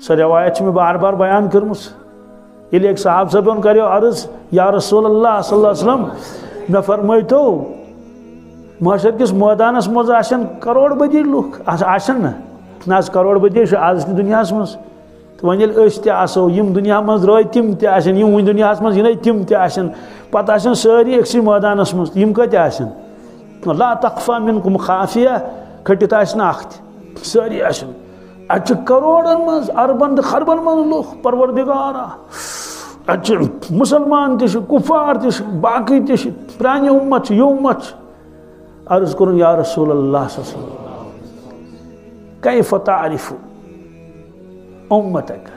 سو روایت میں بار بار بیان کرمس یل ایک صاحب صاحبن کریو عرض یا رسول اللہ صلی اللہ علیہ وسلم میں فرمائیتو معاشر کس میدانس مز آشن کروڑ بدی لوک آشن نا کروڑ بدی آز دنیا مز تو ون تسو یم دنیا مز رائے تم تم ون دنیا مز ین تم تم پتہ آشن ساری اکسی میدانس مز یم کت آشن لا تخفى منکم خافیہ کھٹت آشن اخ ساری آشن اتھ کروڑن مز اربن خربن مز لوک پروردگارا اتھ مسلمان تش کفار تش باقی تش پرانی امت یہ امت عرض کرن یا رسول اللہ صلی اللہ علیہ وسلم کیف تعرف امتک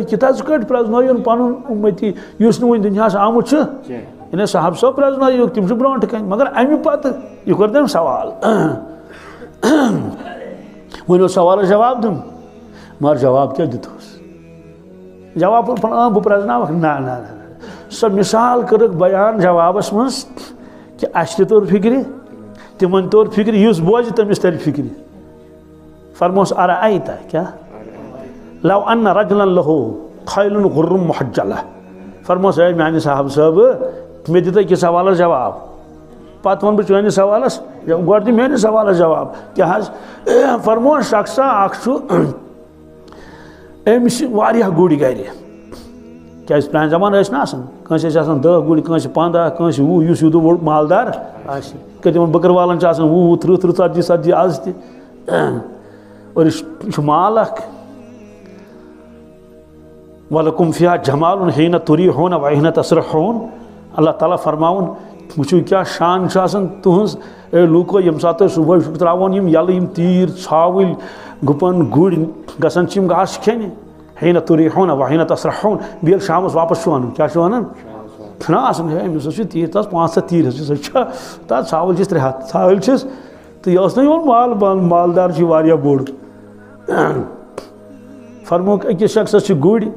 کتاز کٹ پرزنائن پن امتی اس ون دنیا آمت انہیں صاحب صاحب پرزنائ تم برونٹ کن مگر امہ پتہ یہ کر تم سوال ون سوال جواب دم مگر جواب کیا دتس جواب بہ پرزناوک نا سو مثال کرک بیان جوابس مز کہ اس طور فکر تمن طور فکر اس بوجھ تمس تر فکر فرموس ارأیت کیا لو ان رجلا له خیل غر محجلہ فرموس اے میانہ صاحب صاحب میں دتا کہ سوال جواب پتہ ون بہ چانہ سوالس گوڑ دی میانہ سوال جواب کیا حض فرموس شخصا اخ امس واریاہ گوڑی گھر کیا پران زمان نا کنس 10 گوڑی کنس 15 کنس 20 اس یوت بوڑ مالدار کہ تم بکر والن 20 30 40 آز تہ اور یہ مال اخ وَلَكُمْ فِيهَا جَمَالٌ حِينَ تُرِيحُونَ وَحِينَ تَسْرَحُونَ اللہ تعالیٰ فرماؤن وچھو کیا شان تہذ اے لوکو یم سات صبح تراون یم یل یم تیر ژھاوٕلۍ گُپن گُرۍ گژھان چھ یم گاش کھیٚنہِ حِينَ تُرِيحُونَ وَحِينَ تَسْرَحُونَ بیٚیہِ شامس واپس چھُ وَنُن کیا چھُ وَنان چھُنا آسان ہے أمِس چھُ تیٖر تَس 500 تیٖر سۄ چھا تَتھ ژھاوٕلۍ چھِس 300 ژھاوٕلۍ چھِس تہٕ یہِ اوس نہٕ یِوان مال مالدار چھُ واریاہ بوٚڑ فرموک أکِس شخصس چھِ گُرۍ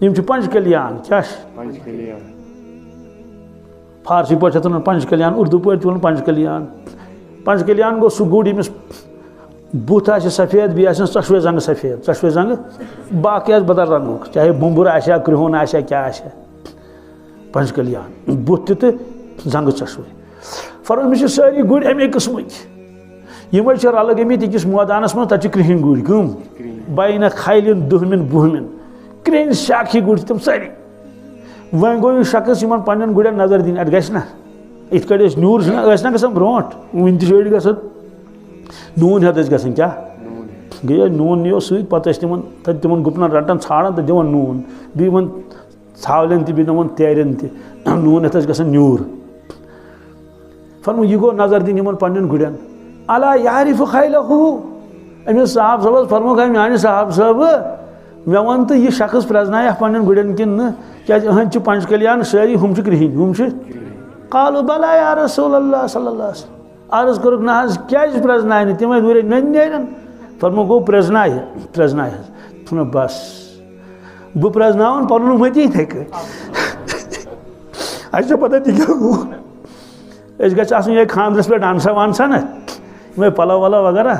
یم چھ پنج کلیان کیا فارسی پٲٹھۍ چھِ ونان پنج کلیان اردو پٲٹھۍ ونان پنج کلیان گو سُہ گُر ییٚمِس بُتھ آسہِ سفید بیٚیہِ آسٮ۪س ژۄشوے زنٛگہٕ سفید ژۄشوے زنٛگہٕ باقٕے آسہِ بدل رنگُک چاہے بُمبُر آسیا کرٛہُن آسیا کیٛاہ آسیا پنج کلیان بُتھ تہِ تہٕ زنٛگہٕ ژۄشوے فرموو أمِس چھِ سٲری گُرۍ اَمے قٕسمٕکۍ یِمے چھِ رلہٕ گٔمٕتۍ أکِس مٲدانس منٛز تتہِ چھِ کرٛہِنۍ گُرۍ کٕم بینہ خیلن دٔہمٮ۪ن بُہمٮ۪ن کرٛہِنۍ شاخی گُرۍ تِم سٲری وۄنۍ گوٚو یہِ شخص یِمن پننٮ۪ن گُرٮ۪ن نظر دِنۍ اَتھ گژھِ نا یِتھ کٔٹھۍ أسۍ نیوٗر چھِنہ ٲسۍ نا گژھان برونٛٹھ وٕنہِ تہِ چھِ أڑۍ گژھان نوٗن ہٮ۪تھ ٲسۍ گژھان کیٛاہ گٔیے نوٗن نِیو سۭتۍ پتہٕ ٲسۍ تِمن تتہِ تِمن گُپنن رٹان ژھانڈان تہٕ دِوان نوٗن بیٚیہِ یِمن ژھاولٮ۪ن تہِ بیٚیہِ دِوان تیرٮ۪ن تہِ نوٗن ہٮ۪تھ ٲسۍ گژھان نیوٗر فرموو یہِ گوٚو نظر دِنۍ یِمن پننٮ۪ن گُرٮ۪ن الا یعرف خیلہُ أمِس صاحب صٲبس فرمووُکھ ہے میانہِ صاحب صٲب مےٚ وَن تہٕ یہِ شخص پرٛزنایکھ پننٮ۪ن گُرٮ۪ن کِنہٕ نہٕ کیٛازِ أہنٛدۍ چھِ پنج کلیان سٲری ہُم چھِ کرٛہِنۍ ہُم چھِ قالوا بلى یا رسول اللہ صلی اللہ علیہ وسلم عرض کوٚرُکھ نہ حظ کیٛازِ پرٛزنایہِ نہٕ تِمے گُرے ننۍ نیرن فرموو گوٚو پرٛزنایہِ حظ ژھُنو بس بہٕ پرٛزناوَن پنُن مٔتی یِتھَے کٔٹھۍ اَسہِ چھےٚ پتہ تہِ کیٛاہ گوٚو أسۍ گژھِ آسٕنۍ یِہوٚے خانٛدرس پٮ۪ٹھ اَنسا ونسا نا یِمے پلو ولو وغیرہ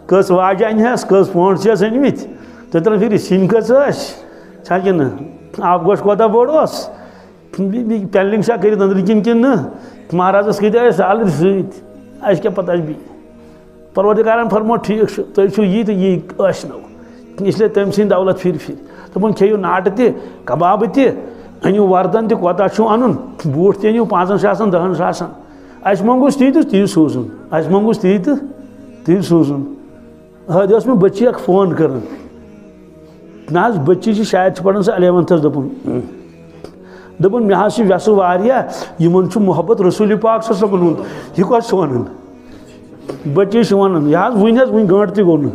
کٔژ واجہِ اَنہَس کٔژ پونٛڈ چھِس أنۍمٕتۍ تُہۍ ترٛٲوِو فِکرِ سِنۍ کٔژ ٲسۍ چھا کِنہٕ آبہٕ گوش کوتاہ بوٚڑ اوس پینلِنٛگ چھا کٔرِتھ أنٛدرٕ کِنۍ کِنہٕ نہٕ مہرازس کۭتیاہ ٲسۍ سالٕرۍ سۭتۍ اَسہِ کیٛاہ پتہ بیٚیہِ پروردگارن فرموو ٹھیٖک چھُ تُہۍ چھُو یی تہٕ یی ٲسنو اِسلیے تٔمۍ سٕنٛدۍ دولت پھِرِ پھِرِ دوٚپُن کھیٚیِو ناٹہٕ تہِ کبابہٕ تہِ أنِو وردن تہِ کوتاہ چھُو اَنُن بوٗٹھ تہِ أنِو 5,000 10,000 اَسہِ موٚنٛگُس تی تہٕ تی سوٗزُن اَسہِ موٚنٛگُس تی تہٕ تی سوٗزُن حٲدۍ ٲس مےٚ بٔچی اکھ فون کران نہ حظ بٔچی چھِ شاید چھِ پران سۄ 11تھس دوٚپُن مےٚ حظ چھِ وٮ۪سہٕ واریاہ یِمن چھُ محبت رسوٗلِ پاک صلی اللہ علیہ وسلم ہُنٛد یہِ کۄس چھِ وَنان بٔچی چھِ وَنان یہِ حظ وٕنۍ گٲنٛٹہٕ تہِ گوٚو نہٕ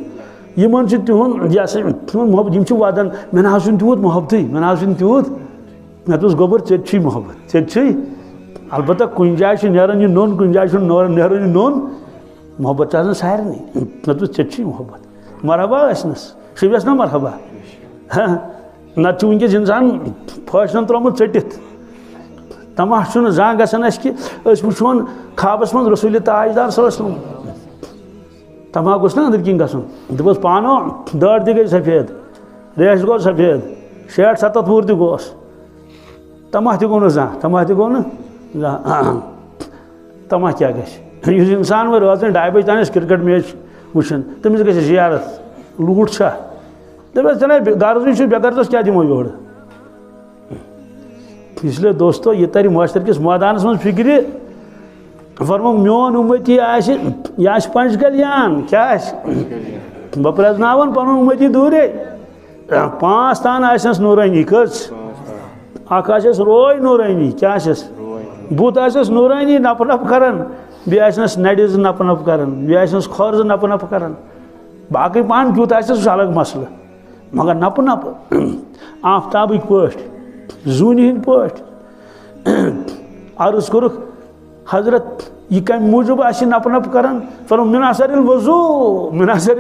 یِمن چھُ تِہُنٛد یہِ ہسا تِہُنٛد محبت یِم چھِ ودان مےٚ نہ حظ چھُنہٕ تیوٗت محبتٕے مےٚ نہ حظ چھُنہٕ تیوٗت مےٚ دوٚپُس گوٚبُر ژےٚ تہِ چھُے محبت ژےٚ تہِ چھُے البتہ کُنہِ جایہِ چھُ نیران یہِ نوٚن کُنہِ جایہِ چھُنہٕ نیران یہِ نوٚن محبت چھِ آسان سارنٕے مےٚ دوٚپُس ژےٚ تہِ چھُے محبت مرحبا ٲسنَس شُبٮ۪س نا مرحبا نتہٕ چھُ وٕنکیٚس اِنسان فٲشنن ترٛوومُت ژٔٹِتھ تماش چھُنہٕ زانٛہہ گژھان اَسہِ کہِ أسۍ وٕچھون خابس منٛز رسوٗلِ تاجدار صلی اللہ علیہ وسلم تماش گوٚژھ نا أنٛدٕرۍ کِنۍ گژھُن دوٚپُس پانو دٲر تہِ گٔے سفید ریش گو سفید 60-70 وُہُر تہِ گوس تماہ تہِ گوٚو نہٕ زانٛہہ تماہ تہِ گوٚو نہٕ زانٛہہ تماہ کیٛاہ گژھِ یُس اِنسان وۄنۍ رٲژ 2:30 بجے تام آسہِ کرکٹ میچ وٕچھان تٔمِس گژھِ زیارت لوٗٹھ چھا دَپٮ۪س ژٕ نے غرضٕے چھُ بے غرضس کیٛاہ دِمو یورٕ اس لیے دوستو یہ ترِ معاشر کِس مٲدانس منٛز فِکرِ فرموٚوُکھ میون اُمتی آسہِ یہِ آسہِ پنٛج کلیان کیٛاہ آسہِ بہٕ پرٛزناوَن پنُن اُمتی دوٗرے 5 تان آسٮ۪س نوٗرٲنی کٔژ اکھ آسٮ۪س روے نوٗرٲنی کیٛاہ آسٮ۪س بُتھ آسٮ۪س نوٗرٲنی نپہٕ نپہٕ کران بیٚیہِ آسنَس نرِ زٕ نپہٕ نپہٕ کران بیٚیہِ آسنَس کھۄر زٕ نپہٕ نپہٕ کران باقٕے پہن کیُتھ آسٮ۪س سُہ چھُ الگ مسلہٕ مگر نپہٕ نپہٕ آفتابٕکۍ پٲٹھۍ زوٗنہِ ہٕنٛدۍ پٲٹھۍ عرض کوٚرُکھ حضرت یہ کمہِ موٗجوٗب آسہِ نپہٕ نپہٕ کران فرمووُکھ مِن اثر الوضوٗ مِن اثر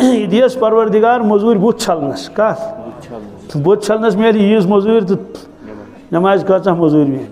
یہِ دِیَس پروردِگار موٚزوٗرۍ بُتھ چھلنَس کتھ بُتھ چھلنَس میلہِ ییٖژ موٚزوٗرۍ تہٕ نٮ۪مازِ کۭژاہ موٚزوٗرۍ میلہِ